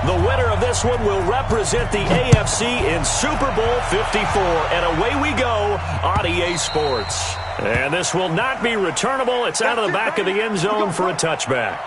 The winner of this one will represent the AFC in Super Bowl 54. And away we go on EA Sports. And this will not be returnable. It's out of the back of the end zone for a touchback.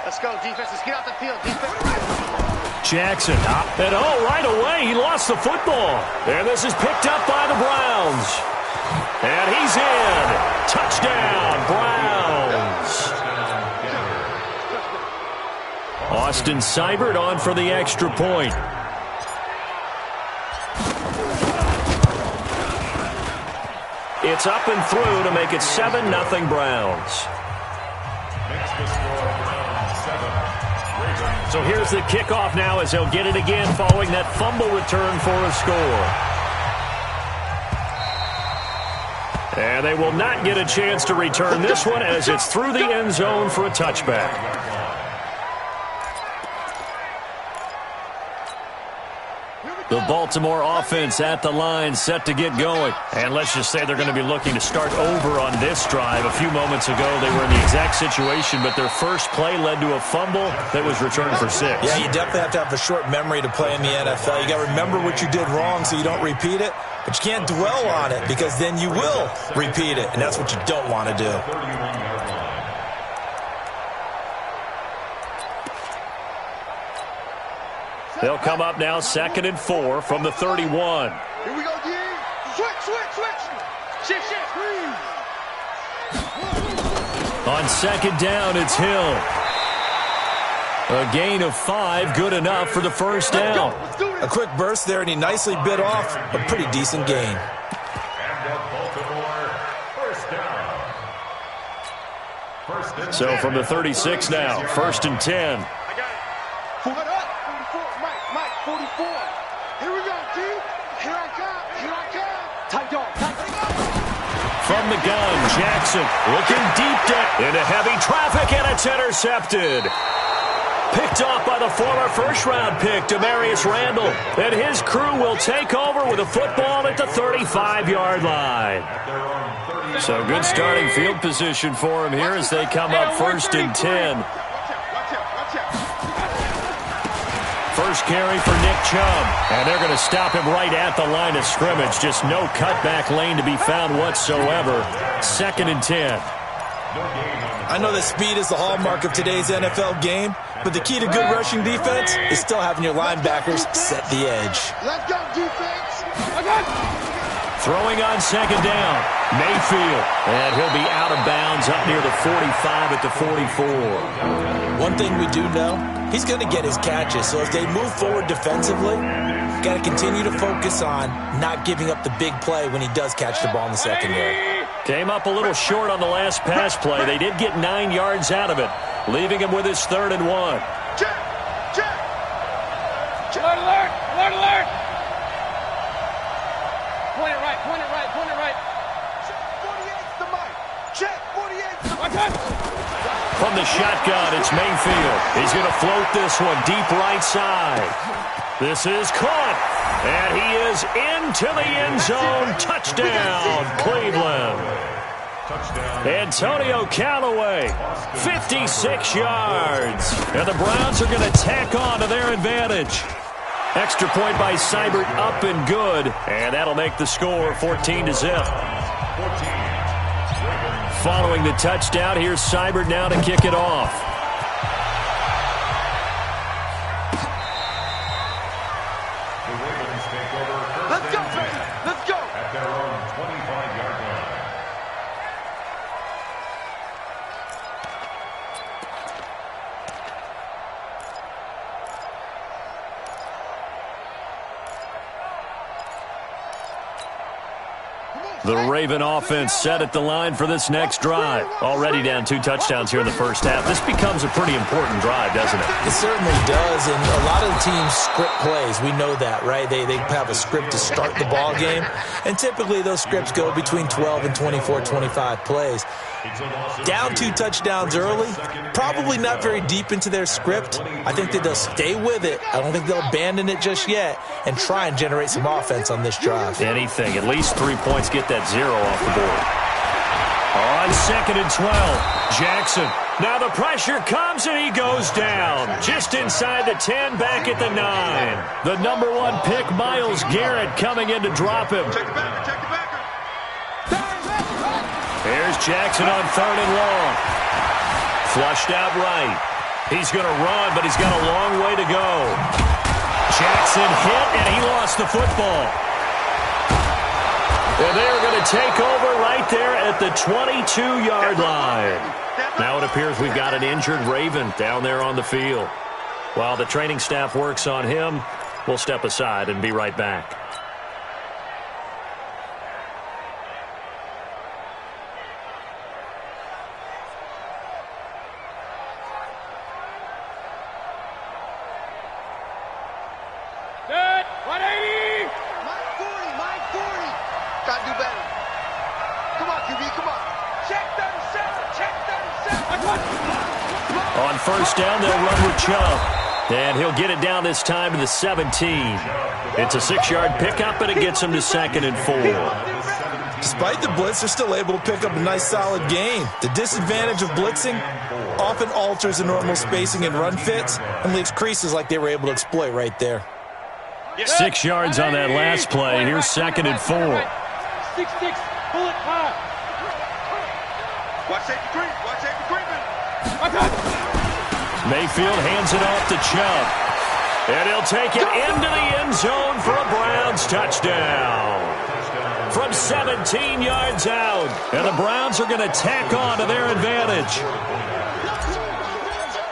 Let's go, defense. Let's get out the field, defense. Jackson, and right away, he lost the football. And this is picked up by the Browns. And he's in. Touchdown, Browns. Austin Seibert on for the extra point. It's up and through to make it 7-0 Browns. So here's the kickoff now as they'll get it again following that fumble return for a score. And they will not get a chance to return this one as it's through the end zone for a touchback. The Baltimore offense at the line set to get going. And let's just say they're going to be looking to start over on this drive. A few moments ago, they were in the exact situation, but their first play led to a fumble that was returned for 6. Yeah, you definitely have to have a short memory to play in the NFL. You got to remember what you did wrong so you don't repeat it, but you can't dwell on it because then you will repeat it, and that's what you don't want to do. They'll come up now 2nd and 4 from the 31. Here we go, D. Switch. Shift. On 2nd down, it's Hill. A gain of 5, good enough for the first down. A quick burst there, and he nicely bit off a pretty decent gain. So from the 36 now, 1st and 10. 44. Here we go, D. Here I come. Tight dog. From the gun, Jackson looking deep down into heavy traffic, and it's intercepted. Picked off by the former first-round pick, Demarius Randall. And his crew will take over with a football at the 35-yard line. So good starting field position for him here as they come up 1st and 10. First carry for Nick Chubb. And they're going to stop him right at the line of scrimmage. Just no cutback lane to be found whatsoever. 2nd and 10. I know that speed is the hallmark of today's NFL game, but the key to good rushing defense is still having your linebackers set the edge. Let's go, defense. Throwing on 2nd down, Mayfield. And he'll be out of bounds up near the 45 at the 44. One thing we do know, he's going to get his catches. So as they move forward defensively, got to continue to focus on not giving up the big play when he does catch the ball in the secondary. Came up a little short on the last pass play. They did get 9 yards out of it, leaving him with his 3rd and 1. Check. Alert. Point it right. Check 48's the mic. Check 48's the mic. From the shotgun, it's Mayfield. He's going to float this one deep right side. This is caught, and he is into the end zone. Touchdown, Cleveland. Antonio Callaway, 56 yards. And the Browns are going to tack on to their advantage. Extra point by Seibert, up and good. And that'll make the score 14-0. Following the touchdown, here's Seibert now to kick it off. Let's go, baby. Let's go. At their own 25-yard line. The Raven offense set at the line for this next drive. Already down 2 touchdowns here in the first half. This becomes a pretty important drive, doesn't it? It certainly does, and a lot of the teams script plays. We know that, right? They have a script to start the ball game, and typically those scripts go between 12 and 24, 25 plays. Down 2 touchdowns early, probably not very deep into their script. I think that they'll stay with it. I don't think they'll abandon it just yet and try and generate some offense on this drive. Anything. At least 3 points, get that 0 off the board. On 2nd and 12, Jackson. Now the pressure comes and he goes down. Just inside the 10, back at the 9. The number 1 pick, Myles Garrett, coming in to drop him. Check the backer, check the backer. Here's Jackson on 3rd and long. Flushed out right. He's going to run, but he's got a long way to go. Jackson hit, and he lost the football. And they're going to take over right there at the 22-yard line. Now it appears we've got an injured Raven down there on the field. While the training staff works on him, we'll step aside and be right back. On first down, they'll run with Chubb. And he'll get it down this time to the 17. It's a 6-yard pickup, and it gets him to 2nd and 4. Despite the blitz, they're still able to pick up a nice, solid gain. The disadvantage of blitzing often alters the normal spacing and run fits and leaves creases like they were able to exploit right there. 6 yards on that last play. Here's 2nd and 4. 6-6, pull it high. Watch safety creep, watch safety creeping. Mayfield hands it off to Chubb. And he'll take it into the end zone for a Browns touchdown. From 17 yards out. And the Browns are going to tack on to their advantage.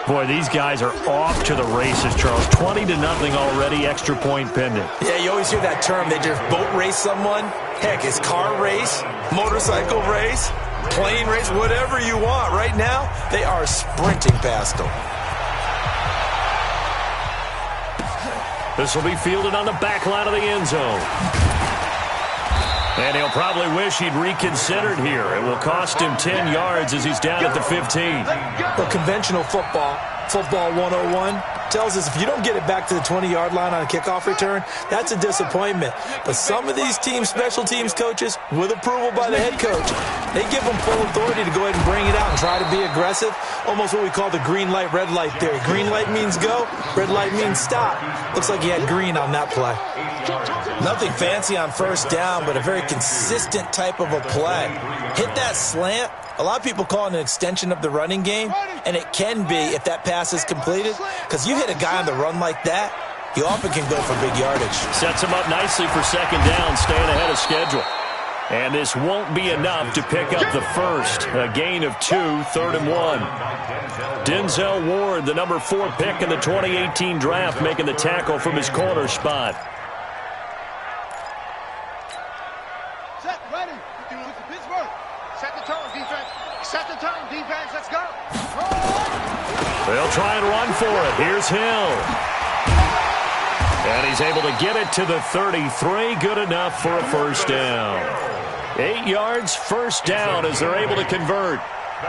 Boy, these guys are off to the races, Charles. 20-0 already, extra point pending. Yeah, you always hear that term. They just boat race someone. Heck, it's car race, motorcycle race, plane race, whatever you want. Right now, they are sprinting past them. This will be fielded on the back line of the end zone. And he'll probably wish he'd reconsidered here. It will cost him 10 yards as he's down at the 15. Well, conventional football 101, tells us if you don't get it back to the 20-yard line on a kickoff return, that's a disappointment. But some of these teams, special teams coaches, with approval by the head coach, they give them full authority to go ahead and bring it out and try to be aggressive. Almost what we call the green light, red light theory. Green light means go, red light means stop. Looks like he had green on that play. Nothing fancy on first down, but a very consistent type of a play. Hit that slant. A lot of people call it an extension of the running game, and it can be if that pass is completed, because you hit a guy on the run like that, you often can go for big yardage. Sets him up nicely for second down, staying ahead of schedule. And this won't be enough to pick up the first. A gain of 2, 3rd and 1. Denzel Ward, the number 4 pick in the 2018 draft, making the tackle from his corner spot. Set, ready. Pittsburgh. Set the tone, defense. Set the tone, defense. Let's go. They'll try and run for it. Here's Hill. And he's able to get it to the 33. Good enough for a first down. 8 yards, first down as they're able to convert.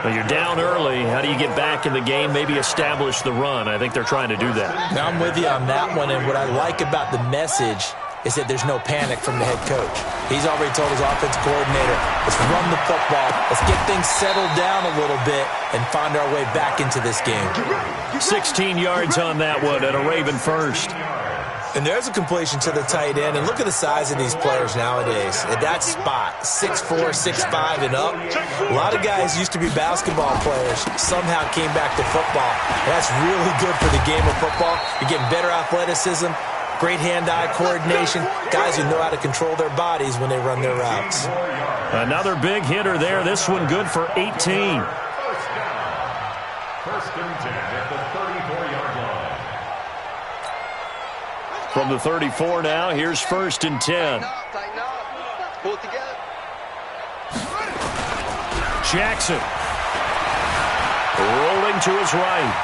Well, you're down early. How do you get back in the game? Maybe establish the run. I think they're trying to do that. Now I'm with you on that one, and what I like about the message is that there's no panic from the head coach. He's already told his offensive coordinator, let's run the football, let's get things settled down a little bit and find our way back into this game. 16 yards on that one and a Raven first. And there's a completion to the tight end. And look at the size of these players nowadays. At that spot, 6'4", 6'5", and up. A lot of guys used to be basketball players, somehow came back to football. And that's really good for the game of football. You're getting better athleticism, great hand-eye coordination, guys who know how to control their bodies when they run their routes. Another big hitter there. This one good for 18. First and 10 at the 34-yard line. From the 34 now, here's 1st and 10. Tighten up. Pull it together. Jackson. Rolling to his right.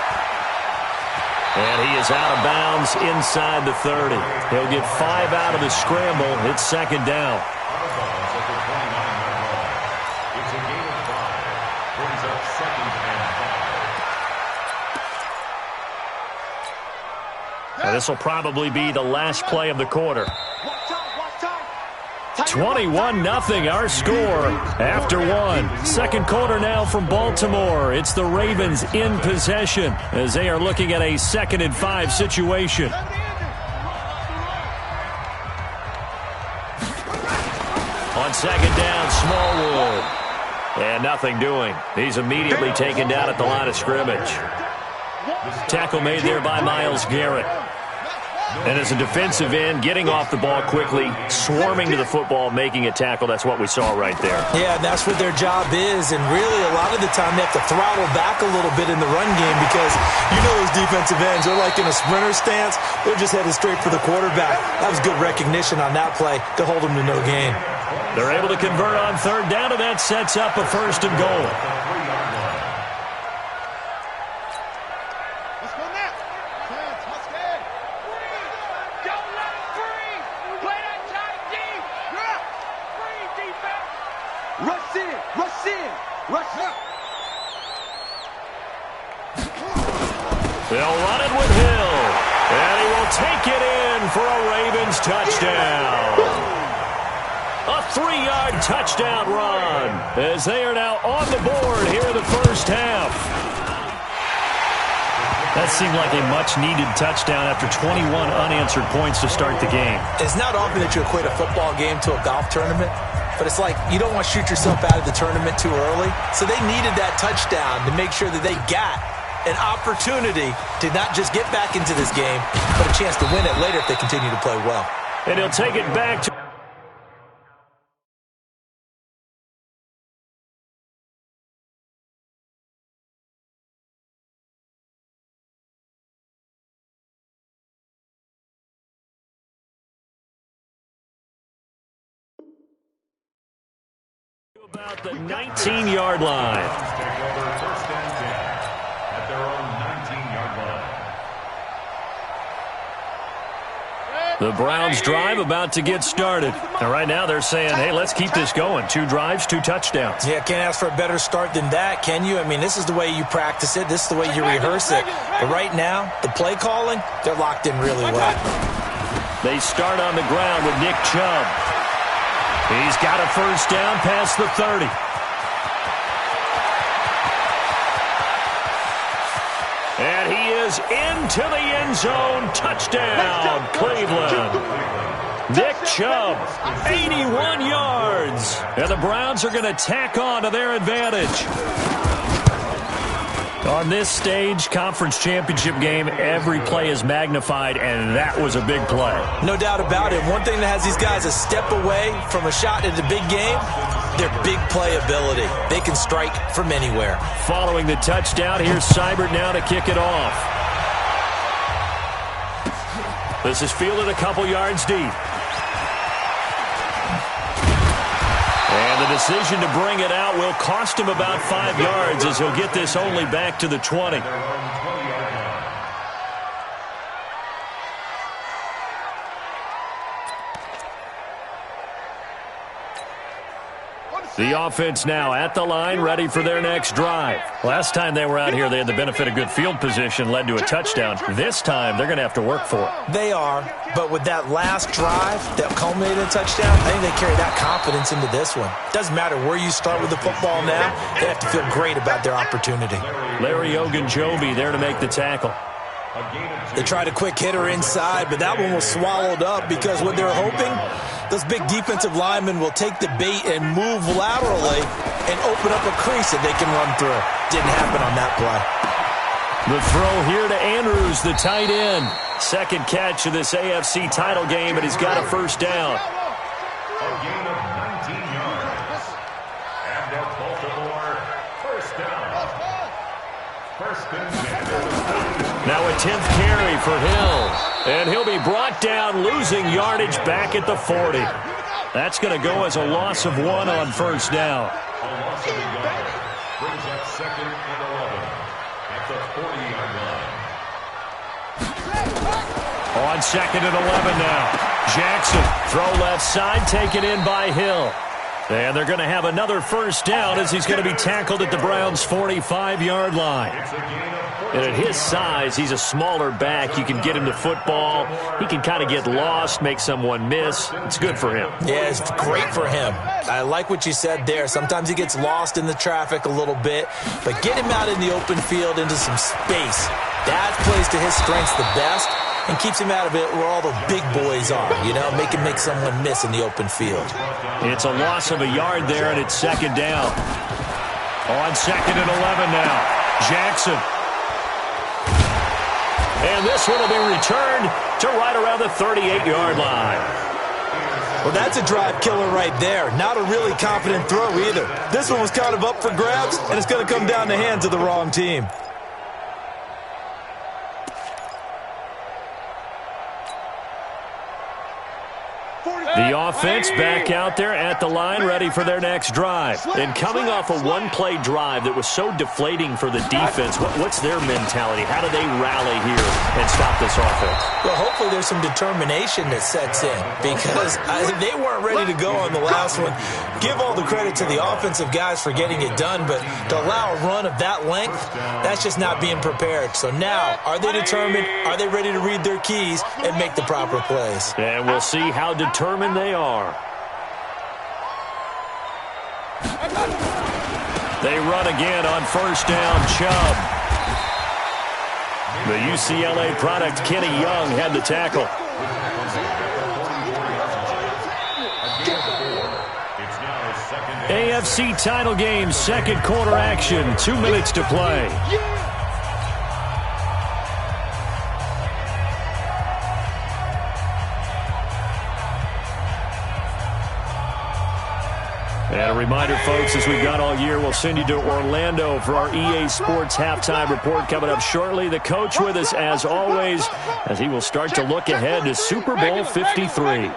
And he is out of bounds inside the 30. He'll get 5 out of the scramble. It's second down. Out of bounds at the 29-yard line. It's a gain of 5. Brings up second and 5. Now this will probably be the last play of the quarter. 21-0 our score after one. Second quarter now from Baltimore. It's the Ravens in possession as they are looking at a 2nd and 5 situation. On second down, Smallwood. And nothing doing. He's immediately taken down at the line of scrimmage. Tackle made there by Myles Garrett. And as a defensive end, getting off the ball quickly, swarming to the football, making a tackle, that's what we saw right there. Yeah, and that's what their job is. And really, a lot of the time, they have to throttle back a little bit in the run game because you know those defensive ends, they're like in a sprinter stance. They're just headed straight for the quarterback. That was good recognition on that play to hold them to no gain. They're able to convert on third down, and that sets up a 1st and goal. They'll run it with Hill, and he will take it in for a Ravens touchdown. A 3-yard touchdown run as they are now on the board here in the first half. That seemed like a much-needed touchdown after 21 unanswered points to start the game. It's not often that you equate a football game to a golf tournament, but it's like you don't want to shoot yourself out of the tournament too early. So they needed that touchdown to make sure that they got an opportunity to not just get back into this game, but a chance to win it later if they continue to play well. And he'll take it back to... about the 19-yard line. Take over 1st and 10 at their own 19-yard line. The Browns drive about to get started. And right now they're saying, hey, let's keep this going. 2 drives, 2 touchdowns. Yeah, can't ask for a better start than that, can you? I mean, this is the way you practice it. This is the way you rehearse it. But right now, the play calling, they're locked in really well. They start on the ground with Nick Chubb. He's got a 1st down past the 30. And he is into the end zone. Touchdown, Cleveland. Nick Chubb, 81 yards. And the Browns are going to tack on to their advantage. On this stage, conference championship game, every play is magnified, and that was a big play. No doubt about it. One thing that has these guys a step away from a shot at the big game, their big play ability. They can strike from anywhere. Following the touchdown, here's Seibert now to kick it off. This is fielded a couple yards deep. And the decision to bring it out will cost him about 5 yards as he'll get this only back to the 20. The offense now at the line, ready for their next drive. Last time they were out here, they had the benefit of good field position, led to a touchdown. This time, they're going to have to work for it. They are, but with that last drive that culminated in a touchdown, I think they carry that confidence into this one. Doesn't matter where you start with the football now, they have to feel great about their opportunity. Larry Ogunjobi there to make the tackle. They tried a quick hitter inside, but that one was swallowed up because what they're hoping, those big defensive linemen will take the bait and move laterally and open up a crease that they can run through. Didn't happen on that play. The throw here to Andrews, the tight end. Second catch of this AFC title game, and he's got a 1st down. A gain of 19 yards. And a Baltimore 1st down. 1st and 10. Now a 10th carry for Hill. And he'll be brought down, losing yardage back at the 40. That's going to go as a loss of 1 on 1st down. A loss of a yard. Brings up 2nd and 11 at the 40-yard line. On 2nd and 11 now. Jackson, throw left side, taken in by Hill. And they're going to have another first down as he's going to be tackled at the Browns' 45-yard line. And at his size, he's a smaller back. You can get him to football. He can kind of get lost, make someone miss. It's good for him. Yeah, it's great for him. I like what you said there. Sometimes he gets lost in the traffic a little bit, but get him out in the open field into some space. That plays to his strengths the best and keeps him out of it where all the big boys are, you know, make him make someone miss in the open field. It's a loss of a yard there, and it's 2nd down. On 2nd and 11 now. Jackson. And this one will be returned to right around the 38-yard line. Well, that's a drive killer right there. Not a really confident throw either. This one was kind of up for grabs, and it's going to come down the hands of the wrong team. The offense back out there at the line, ready for their next drive. And coming off a one-play drive that was so deflating for the defense, what's their mentality? How do they rally here and stop this offense? Well, hopefully there's some determination that sets in because they weren't ready to go on the last one. Give all the credit to the offensive guys for getting it done, but to allow a run of that length, that's just not being prepared. So now, are they determined? Are they ready to read their keys and make the proper plays? And we'll see how determined they are. They run again on first down. Chubb. The UCLA product, Kenny Young, had the tackle. AFC title game, 2nd quarter action, 2 minutes to play. And a reminder, folks, as we've got all year, we'll send you to Orlando for our EA Sports halftime report coming up shortly. The coach with us, as always, as he will start to look ahead to Super Bowl 53.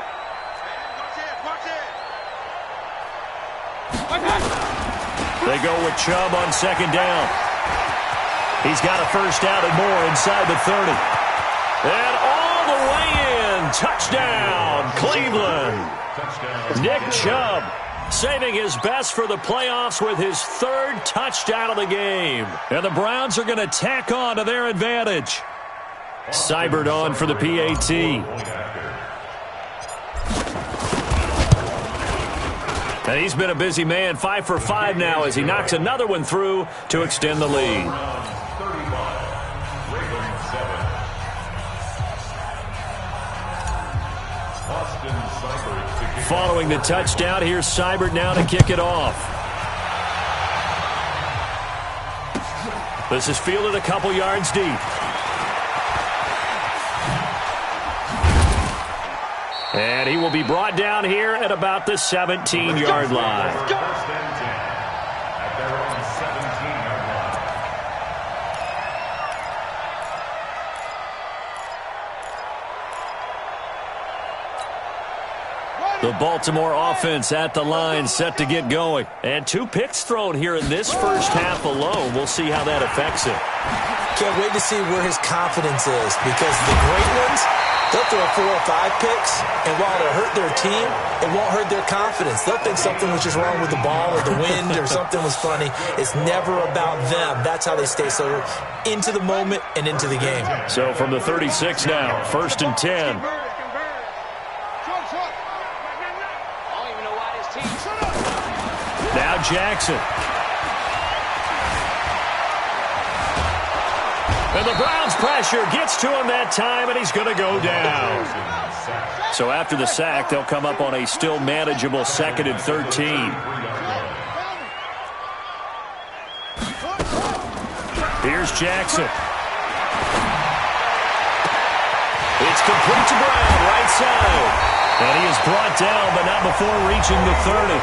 They go with Chubb on 2nd down. He's got a first down and more inside the 30. And all the way in. Touchdown, Cleveland. Nick Chubb saving his best for the playoffs with his 3rd touchdown of the game. And the Browns are going to tack on to their advantage. Seibert on for the PAT. And he's been a busy man, 5 for 5 now as he knocks another one through to extend the lead. Following the touchdown, here's Seibert now to kick it off. This is fielded a couple yards deep. And he will be brought down here at about the 17-yard line. The Baltimore offense at the line, set to get going. And 2 picks thrown here in this first half alone. We'll see how that affects it. Can't wait to see where his confidence is because the great ones, they'll throw 4 or 5 picks, and while it'll hurt their team, it won't hurt their confidence. They'll think something was just wrong with the ball or the wind or something was funny. It's never about them. That's how they stay so into the moment and into the game. So from the 36 now, 1st and 10. Now Jackson. And the Browns pressure gets to him that time, and he's going to go down. So after the sack, they'll come up on a still manageable 2nd and 13. Here's Jackson. It's complete to Brown, right side. And he is brought down, but not before reaching the 30.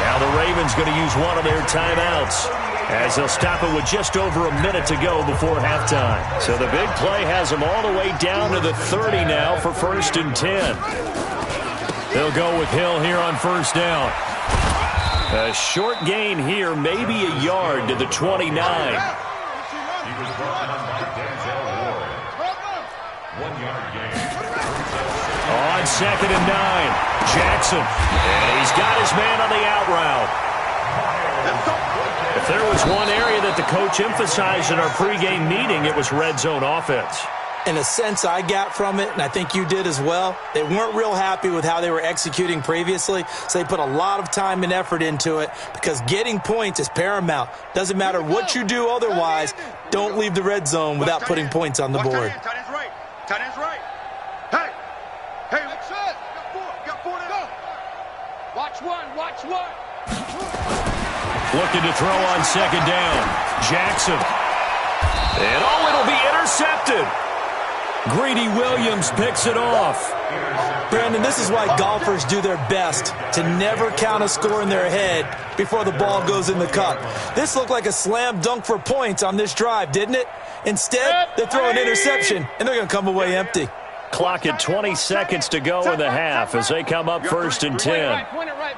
Now the Ravens going to use one of their timeouts as they'll stop it with just over a minute to go before halftime. So the big play has them all the way down to the 30 now for 1st and 10. They'll go with Hill here on 1st down. A short gain here, maybe a yard to the 29. He was brought down by Denzel Ward. 1 yard gain. On 2nd and 9, Jackson. And he's got his man on the out route. If there was one area that the coach emphasized in our pregame meeting, it was red zone offense. In a sense I got from it, and I think you did as well, they weren't real happy with how they were executing previously, so they put a lot of time and effort into it because getting points is paramount. Doesn't matter what you do otherwise, don't leave the red zone without putting points on the board. Tight end's right. Tight end's right. Hey. Hey, that's it. Got four to go. Watch one. Watch one. Looking to throw on 2nd down. Jackson. And it'll be intercepted. Greedy Williams picks it off. Brandon, this is why golfers do their best to never count a score in their head before the ball goes in the cup. This looked like a slam dunk for points on this drive, didn't it? Instead, they throw an interception, and they're going to come away empty. Clock at 20 seconds to go in the half as they come up 1st and 10. Point it right.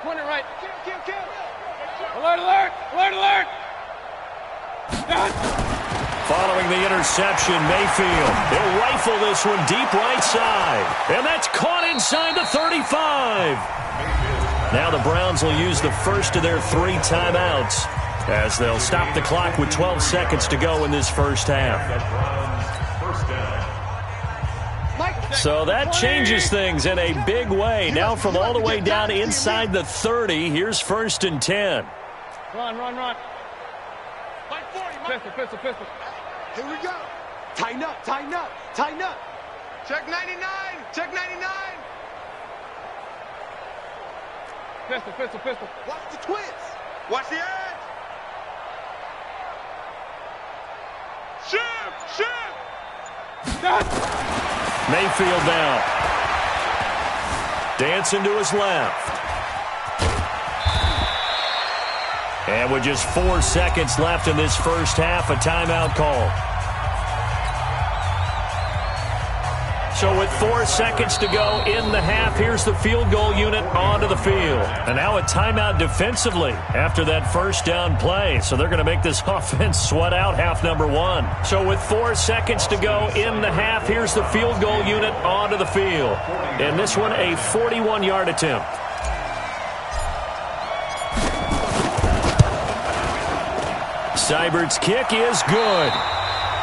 Alert. Following the interception, Mayfield. He'll rifle this one deep right side. And that's caught inside the 35. Now the Browns will use the first of their 3 timeouts as they'll stop the clock with 12 seconds to go in this first half. So that changes things in a big way. Now from all the way down inside the 30, here's 1st and 10. Run. Pistol. Here we go. Tighten up. Check 99. Pistol. Watch the twist. Watch the edge. Shoot. Mayfield down. Dancing to his left. And with just 4 seconds left in this first half, a timeout call. So with 4 seconds to go in the half, here's the field goal unit onto the field. And now a timeout defensively after that first down play. So they're going to make this offense sweat out half number 1. So with 4 seconds to go in the half, here's the field goal unit onto the field. And this one, a 41-yard attempt. Seibert's kick is good.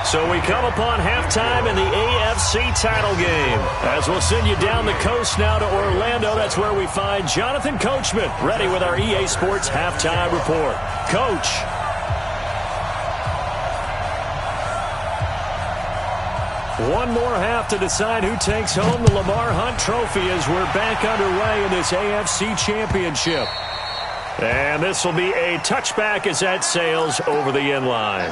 So we come upon halftime in the AFC title game. As we'll send you down the coast now to Orlando, that's where we find Jonathan Coachman, ready with our EA Sports halftime report. Coach. One more half to decide who takes home the Lamar Hunt Trophy as we're back underway in this AFC Championship. And this will be a touchback as that sails over the end line.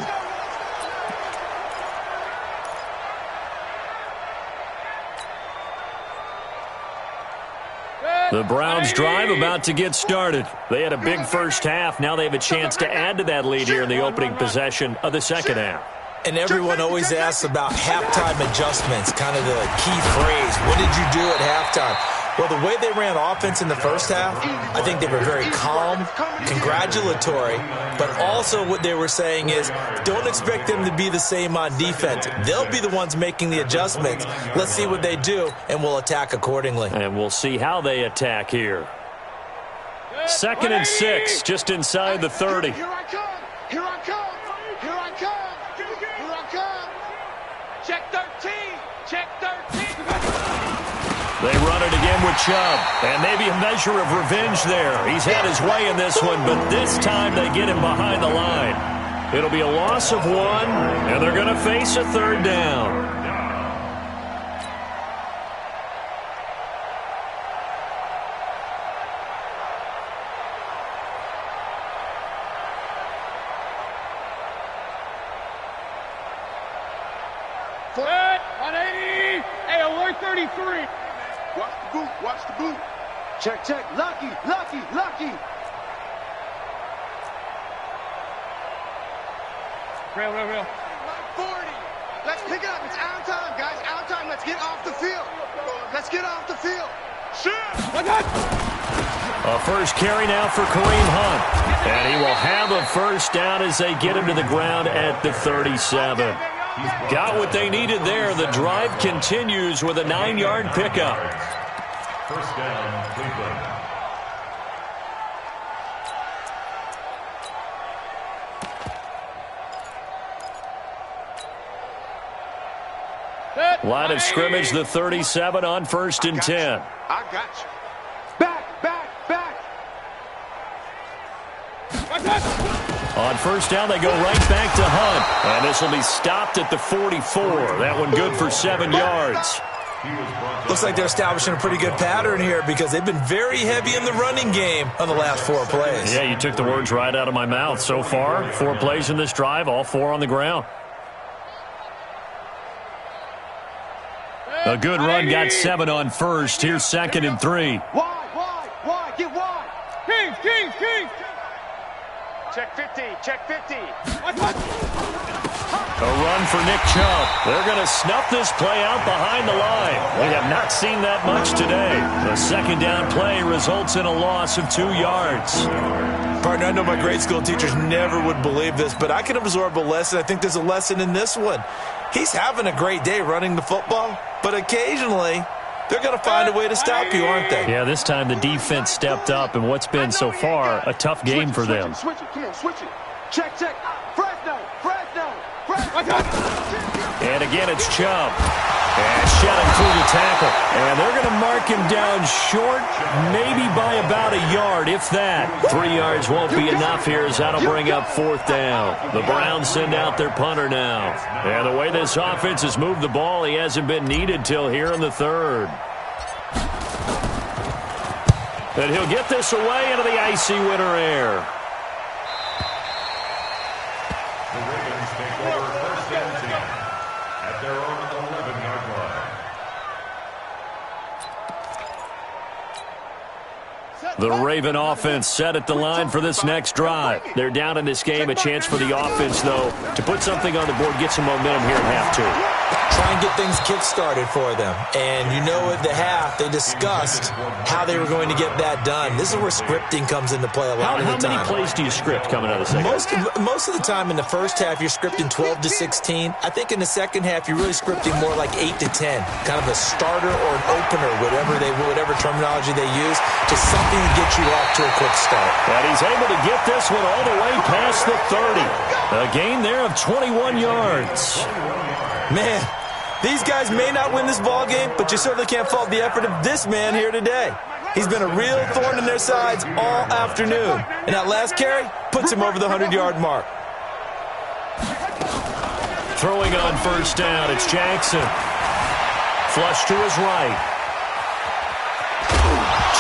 The Browns drive about to get started. They had a big first half. Now they have a chance to add to that lead here in the opening possession of the second half. And everyone always asks about halftime adjustments, kind of the key phrase. What did you do at halftime? Well, the way they ran offense in the first half, I think they were very calm, congratulatory, but also what they were saying is don't expect them to be the same on defense. They'll be the ones making the adjustments. Let's see what they do, and we'll attack accordingly. And we'll see how they attack here. 2nd and 6, just inside the 30. Here I come. Check 13. They run it again with Chubb, and maybe a measure of revenge there. He's had his way in this one, but this time they get him behind the line. It'll be a loss of 1, and they're going to face a 3rd down. Flat, 180. Hey, alert 33. Watch the boot. Check. Lucky. Real. 40. Let's pick it up. It's out time, guys. Out time. Let's get off the field. Shoot. A first carry now for Kareem Hunt. And he will have a first down as they get him to the ground at the 37. Got what they needed there. The drive continues with a 9-yard pickup. First down, Cleveland. Line of scrimmage, the 37 on 1st and 10. I got you. Back. On first down, they go right back to Hunt. And this will be stopped at the 44. That one good for 7 yards. Looks like they're establishing a pretty good pattern here because they've been very heavy in the running game on the last 4 plays. Yeah, you took the words right out of my mouth. So far, 4 plays in this drive, all 4 on the ground. A good run, got 7 on first. Here's 2nd and 3. Wide, get wide. Kings. Check 50. A run for Nick Chubb. They're going to snuff this play out behind the line. We have not seen that much today. The 2nd down play results in a loss of 2 yards. Partner, I know my grade school teachers never would believe this, but I can absorb a lesson. I think there's a lesson in this one. He's having a great day running the football, but occasionally they're going to find a way to stop you, aren't they? Yeah, this time the defense stepped up in what's been so far a tough game for them. Switch it. Come on, switch it. Check. Fresno. And again, it's Chubb. And shot him through the tackle. And they're going to mark him down short, maybe by about a yard, if that. 3 yards won't be enough here as that'll bring up 4th down. The Browns send out their punter now. And the way this offense has moved the ball, he hasn't been needed till here in the 3rd. And he'll get this away into the icy winter air. The Ravens take over 1st and 10 at their own 11-yard line. The Raven offense set at the line for this next drive. They're down in this game. A chance for the offense, though, to put something on the board, get some momentum here at half 2. Try and get things kick-started for them. And you know at the half, they discussed how they were going to get that done. This is where scripting comes into play a lot of the time. How many plays do you script coming out of the second? Most of the time in the first half, you're scripting 12 to 16. I think in the second half, you're really scripting more like 8 to 10. Kind of a starter or an opener, whatever terminology they use, just something to get you off to a quick start. And he's able to get this one all the way past the 30. A gain there of 21 yards. Man, these guys may not win this ball game, but you certainly can't fault the effort of this man here today. He's been a real thorn in their sides all afternoon. And that last carry puts him over the 100-yard mark. Throwing on first down, it's Jackson. Flush to his right.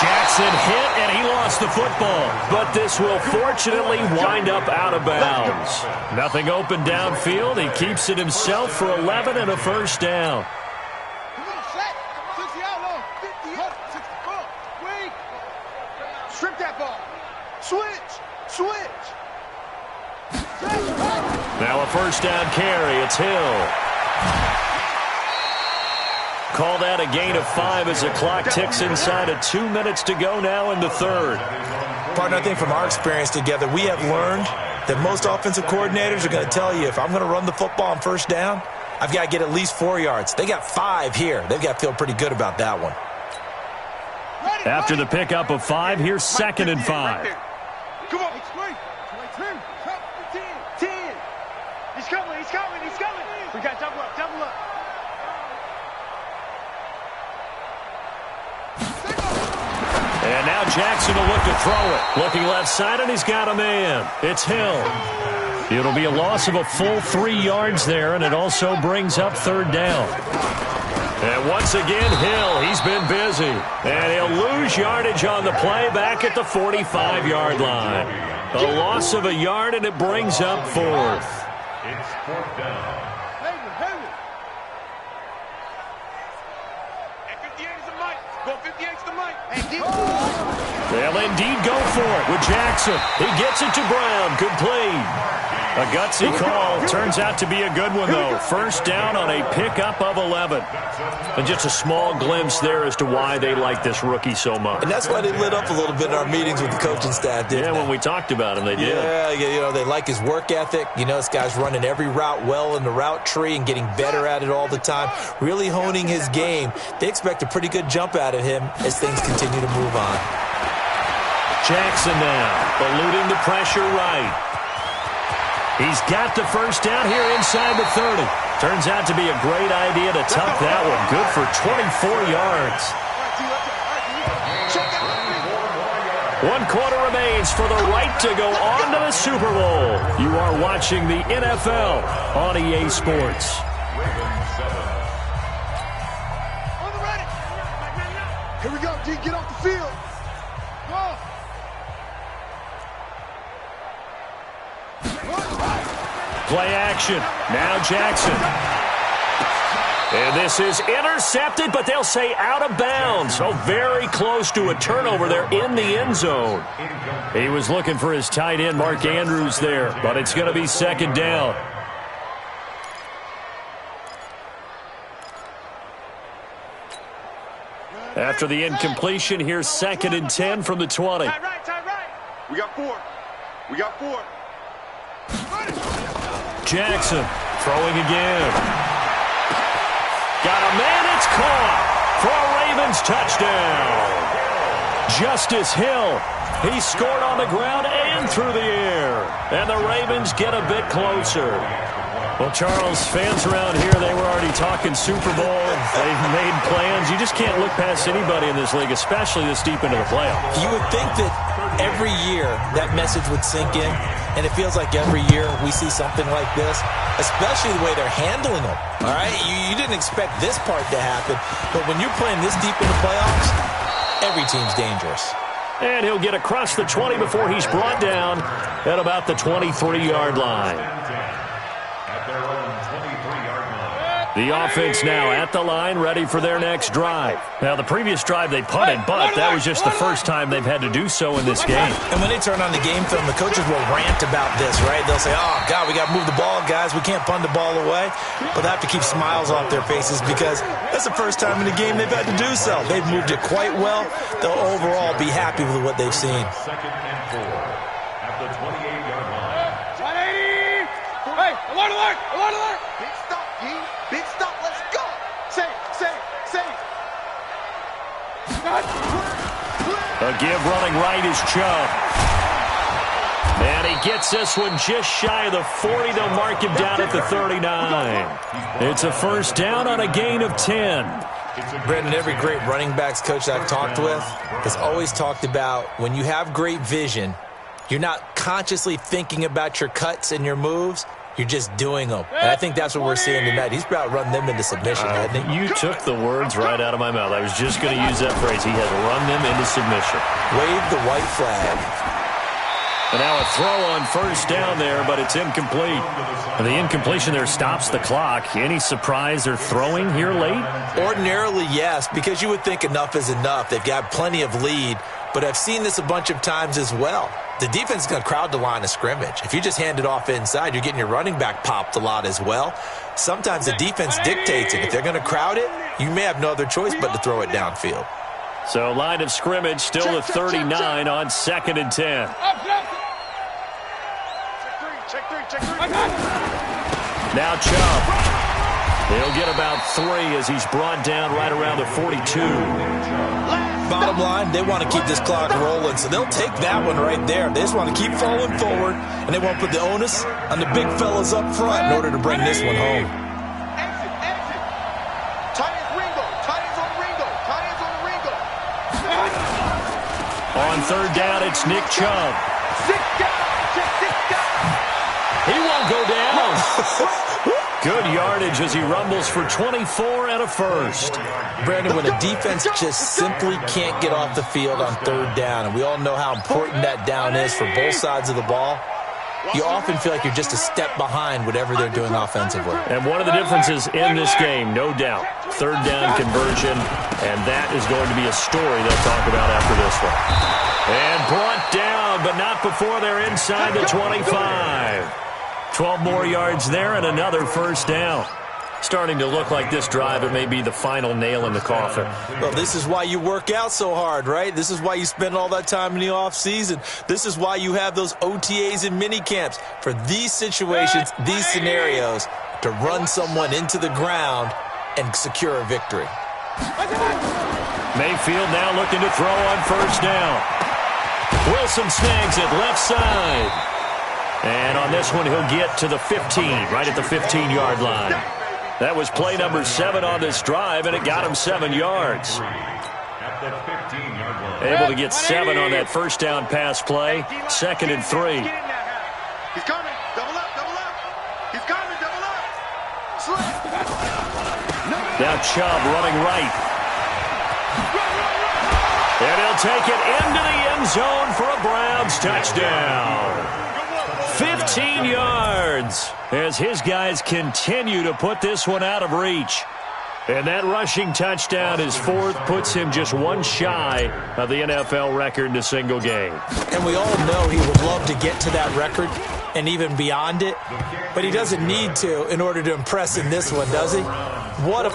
Jackson hit, and he lost the football. But this will fortunately wind up out of bounds. Nothing open downfield. He keeps it himself for 11 and a first down. Strip that ball. Switch. Now a first down carry. It's Hill. Call that a gain of 5 as the clock ticks inside of 2 minutes to go now in the 3rd. Partner, I think from our experience together, we have learned that most offensive coordinators are going to tell you, if I'm going to run the football on first down, I've got to get at least 4 yards. They got 5 here. They've got to feel pretty good about that one. After the pickup of 5, here's 2nd and 5. Come on. 10. He's coming. We got double up. And now Jackson will look to throw it. Looking left side, and he's got a man. It's Hill. It'll be a loss of a full 3 yards there, and it also brings up 3rd down. And once again, Hill, he's been busy. And he'll lose yardage on the play back at the 45-yard line. A loss of a yard, and it brings up 4th. It's 4th down. They'll indeed go for it with Jackson. He gets it to Brown. Complete. A gutsy call. Turns out to be a good one, though. First down on a pickup of 11. And just a small glimpse there as to why they like this rookie so much. And that's why they lit up a little bit in our meetings with the coaching staff, didn't they? When we talked about him, they did. Yeah, you know, they like his work ethic. You know, this guy's running every route well in the route tree and getting better at it all the time, really honing his game. They expect a pretty good jump out of him as things continue to move on. Jackson now, eluding the pressure right. He's got the first down here inside the 30. Turns out to be a great idea to tuck that one. Good for 24 yards. 1 quarter remains for the right to go on to the Super Bowl. You are watching the NFL on EA Sports. On the ready. Here we go, D. Get off the field. Go. Play action. Now Jackson. And this is intercepted, but they'll say out of bounds. So very close to a turnover there in the end zone. He was looking for his tight end, Mark Andrews, there, but it's going to be second down. After the incompletion, here's 2nd and 10 from the 20. Tight right. We got 4. Jackson throwing again. Got a man, it's caught for a Ravens touchdown. Justice Hill, he scored on the ground and through the air. And the Ravens get a bit closer. Well, Charles, fans around here, they were already talking Super Bowl. They've made plans. You just can't look past anybody in this league, especially this deep into the playoffs. You would think that every year that message would sink in, and it feels like every year we see something like this, especially the way they're handling them. All right? You didn't expect this part to happen, but when you're playing this deep in the playoffs, every team's dangerous. And he'll get across the 20 before he's brought down at about the 23-yard line. The offense now at the line, ready for their next drive. Now, the previous drive they punted, but that was just the first time they've had to do so in this game. And when they turn on the game film, the coaches will rant about this, right? They'll say, oh, God, we got to move the ball, guys. We can't punt the ball away. But they have to keep smiles off their faces because that's the first time in the game they've had to do so. They've moved it quite well. They'll overall be happy with what they've seen. 2nd and 4 at the 28-yard line. 180. Hey, alert. Big stop, D. Big stop. Let's go. Say. A give running right is Chubb. And he gets this one just shy of the 40. They'll mark him down at the 39. It's a first down on a gain of 10. Brandon, every great running backs coach I've talked with has always talked about when you have great vision, you're not consciously thinking about your cuts and your moves. You're just doing them. And I think that's what we're seeing tonight. He's about to run them into submission, hasn't he? You took the words right out of my mouth. I was just going to use that phrase. He has run them into submission. Wave the white flag. And now a throw on first down there, but it's incomplete. And the incompletion there stops the clock. Any surprise they're throwing here late? Ordinarily, yes, because you would think enough is enough. They've got plenty of lead. But I've seen this a bunch of times as well. The defense is going to crowd the line of scrimmage. If you just hand it off inside, you're getting your running back popped a lot as well. Sometimes the defense dictates it. If they're going to crowd it, you may have no other choice but to throw it downfield. So line of scrimmage still at 39 on 2nd and 10. Check three. Now Chubb. He'll get about 3 as he's brought down right around the 42. Bottom line, they want to keep this clock rolling, so they'll take that one right there. They just want to keep falling forward, and they won't put the onus on the big fellas up front in order to bring this one home. Exit. Tight ends on the Ringo. On third down, it's Nick Chubb. Six guys. He won't go down. Good yardage as he rumbles for 24 and a first. Brandon, when a defense just simply can't get off the field on third down, and we all know how important that down is for both sides of the ball, you often feel like you're just a step behind whatever they're doing offensively. And one of the differences in this game, no doubt, third down conversion, and that is going to be a story they'll talk about after this one. And brought down, but not before they're inside the 25. 12 more yards there and another first down. Starting to look like this drive, it may be the final nail in the coffin. Well, this is why you work out so hard, right? This is why you spend all that time in the offseason. This is why you have those OTAs and mini camps for these situations, these scenarios, to run someone into the ground and secure a victory. Mayfield now looking to throw on first down. Wilson snags it left side. And on this one, he'll get to the 15, right at the 15-yard line. That was play number 7 on this drive, and it got him 7 yards. Able to get 7 on that first down pass play. 2nd and 3. He's coming. Double up, double up. He's coming, double up. Slip. Now Chubb running right. And he'll take it into the end zone for a Browns touchdown. 15 yards as his guys continue to put this one out of reach. And that rushing touchdown, his 4th, puts him just one shy of the NFL record in a single game. And we all know he would love to get to that record and even beyond it, but he doesn't need to in order to impress in this one, does he? What a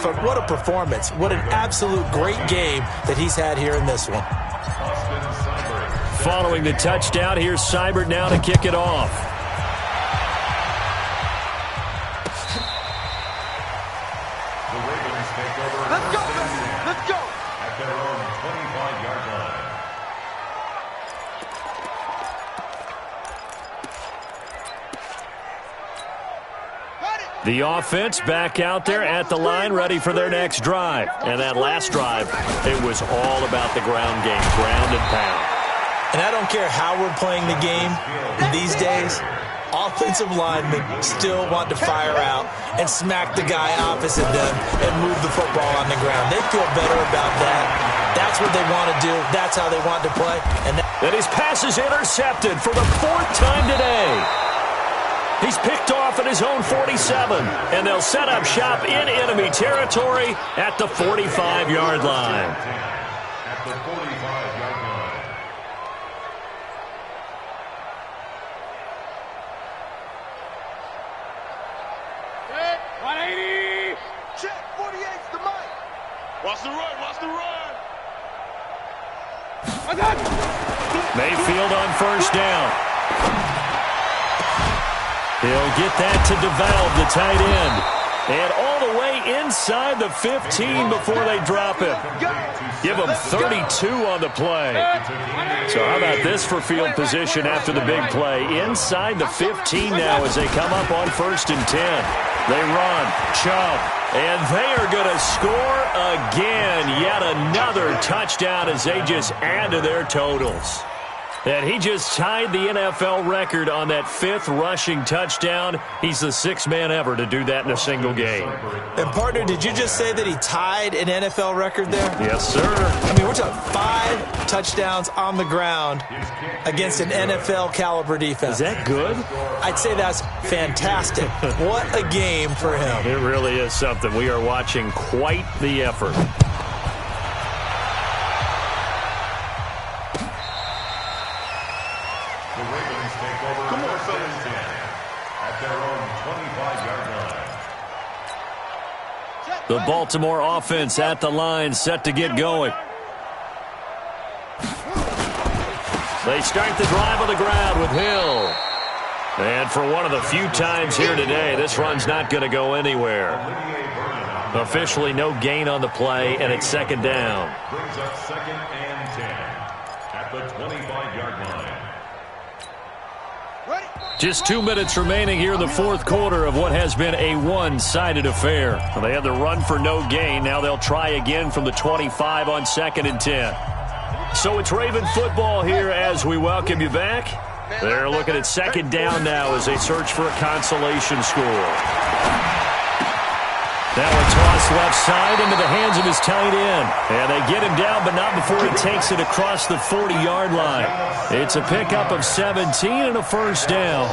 performance. What an absolute great game that he's had here in this one. Following the touchdown, here's Seibert now to kick it off. Let's go, let's go. At their own 25-yard line. The offense back out there at the line, ready for their next drive. And that last drive, it was all about the ground game, ground and pound. And I don't care how we're playing the game these days, offensive linemen still want to fire out and smack the guy opposite them and move the football on the ground. They feel better about that. That's what they want to do. That's how they want to play. And his pass is intercepted for the 4th time today. He's picked off at his own 47, and they'll set up shop in enemy territory at the 45-yard line. At the 45-yard line. Check, 48's the mic. Watch the run, watch the run. Mayfield on first down. He'll get that to DeValve, the tight end. And all the way inside the 15 before they drop him. Give him 32 on the play. So how about this for field position after the big play? Inside the 15 now as they come up on 1st and 10. They run, Chubb, and they are going to score again. Yet another touchdown as they just add to their totals. And he just tied the NFL record on that 5th rushing touchdown. He's the 6th man ever to do that in a single game. And, partner, did you just say that he tied an NFL record there? Yes, sir. I mean, we're talking 5 touchdowns on the ground against an NFL caliber defense. Is that good? I'd say that's fantastic. What a game for him. It really is something. We are watching quite the effort. The Ravens take over first and 10 at their own 25-yard line. The Baltimore offense at the line, set to get going. They start the drive on the ground with Hill. And for one of the few times here today, this run's not going to go anywhere. Officially no gain on the play, and it's 2nd down. Brings up 2nd and 10 at the 25-yard line. Just 2 minutes remaining here in the 4th quarter of what has been a one-sided affair. They had the run for no gain. Now they'll try again from the 25 on 2nd and 10. So it's Raven football here as we welcome you back. They're looking at 2nd down now as they search for a consolation score. Now a toss left side into the hands of his tight end. And they get him down, but not before he takes it across the 40-yard line. It's a pickup of 17 and a first down.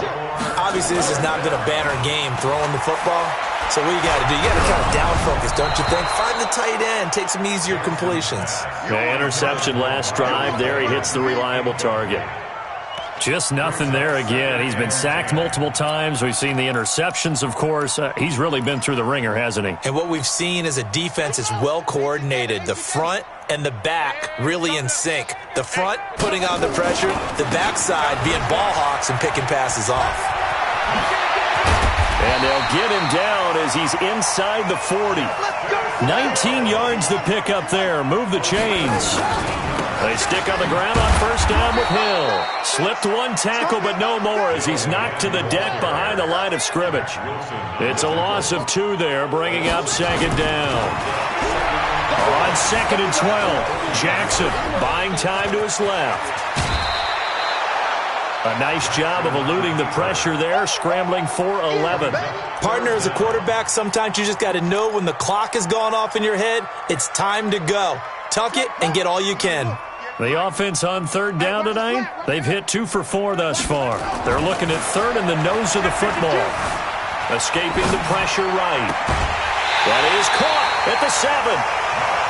Obviously, this has not been a banner game throwing the football. So what you got to do, you got to kind of down focus, don't you think? Find the tight end, take some easier completions. The interception last drive there. He hits the reliable target. Just nothing there again. He's been sacked multiple times. We've seen the interceptions, of course. He's really been through the ringer, hasn't he? And what we've seen is a defense that's well coordinated. The front and the back really in sync. The front putting on the pressure, the backside being ball hawks and picking passes off. And they'll get him down as he's inside the 40. 19 yards to pick up there. Move the chains. They stick on the ground on first down with Hill. Slipped one tackle, but no more as he's knocked to the deck behind the line of scrimmage. It's a loss of 2 there, bringing up second down. On 2nd and 12, Jackson buying time to his left. A nice job of eluding the pressure there, scrambling for 11. Partner, as a quarterback, sometimes you just got to know when the clock has gone off in your head, it's time to go. Tuck it and get all you can. The offense on third down tonight, they've hit 2 for 4 thus far. They're looking at third in the nose of the football. Escaping the pressure right. That is caught at the 7.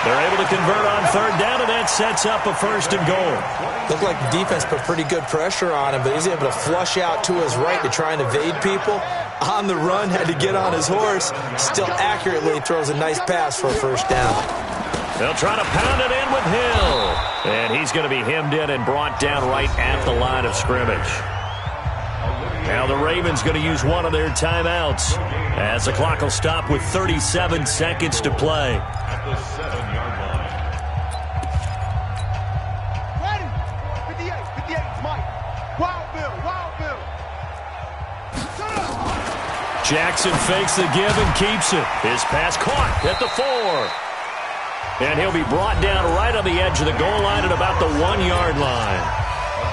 They're able to convert on third down, and that sets up a 1st and goal. Looked like the defense put pretty good pressure on him, but he's able to flush out to his right to try and evade people. On the run, had to get on his horse. Still accurately throws a nice pass for a 1st down. They'll try to pound it in with Hill. And he's going to be hemmed in and brought down right at the line of scrimmage. Now the Ravens going to use one of their timeouts as the clock will stop with 37 seconds to play. At the 7-yard line. Ready? 58, Mike. Wild Bill. Jackson fakes the give and keeps it. His pass caught at the 4. And he'll be brought down right on the edge of the goal line at about the 1-yard line.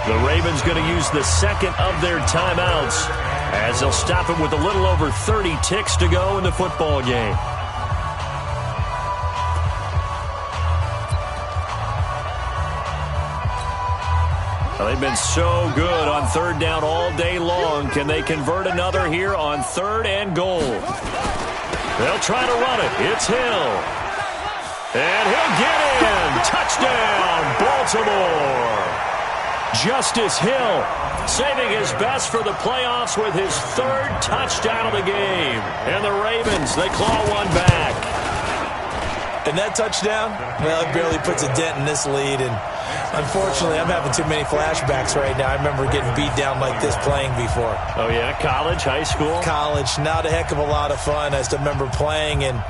The Ravens going to use the second of their timeouts as they'll stop it with a little over 30 ticks to go in the football game. Well, they've been so good on third down all day long. Can they convert another here on 3rd and goal? They'll try to run it. It's Hill. And he'll get in. Touchdown, Baltimore. Justice Hill saving his best for the playoffs with his 3rd touchdown of the game. And the Ravens, they claw one back. And that touchdown, well, it barely puts a dent in this lead. And unfortunately, I'm having too many flashbacks right now. I remember getting beat down like this playing before. Oh, yeah? College, high school? College. Not a heck of a lot of fun. I just remember playing and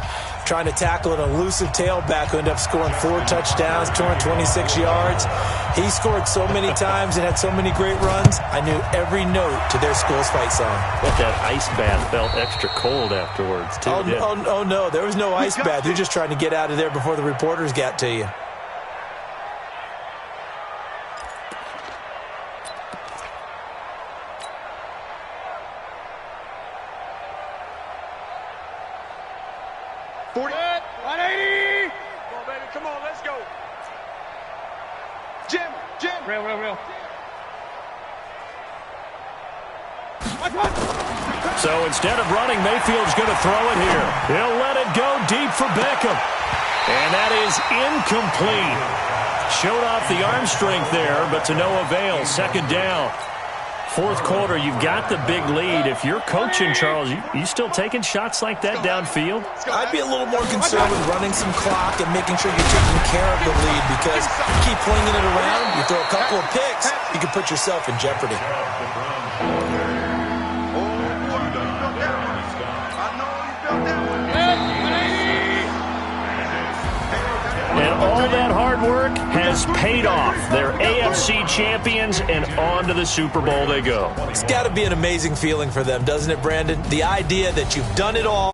trying to tackle an elusive tailback who ended up scoring 4 touchdowns, 226 yards. He scored so many times and had so many great runs, I knew every note to their school's fight song. But that ice bath felt extra cold afterwards, too. Oh, no, there was no ice bath. You're just trying to get out of there before the reporters got to you. Real. So instead of running, Mayfield's going to throw it here. He'll let it go deep for Beckham. And that is incomplete. Showed off the arm strength there, but to no avail. 2nd down. 4th quarter, you've got the big lead. If you're coaching, Charles, you still taking shots like that downfield? I'd be a little more concerned with running some clock and making sure you're taking care of the lead, because you keep flinging it around, you throw a couple of picks, you can put yourself in jeopardy. And all that hard work has paid off. They're AFC champions, and on to the Super Bowl they go. It's got to be an amazing feeling for them, doesn't it, Brandon? The idea that you've done it all.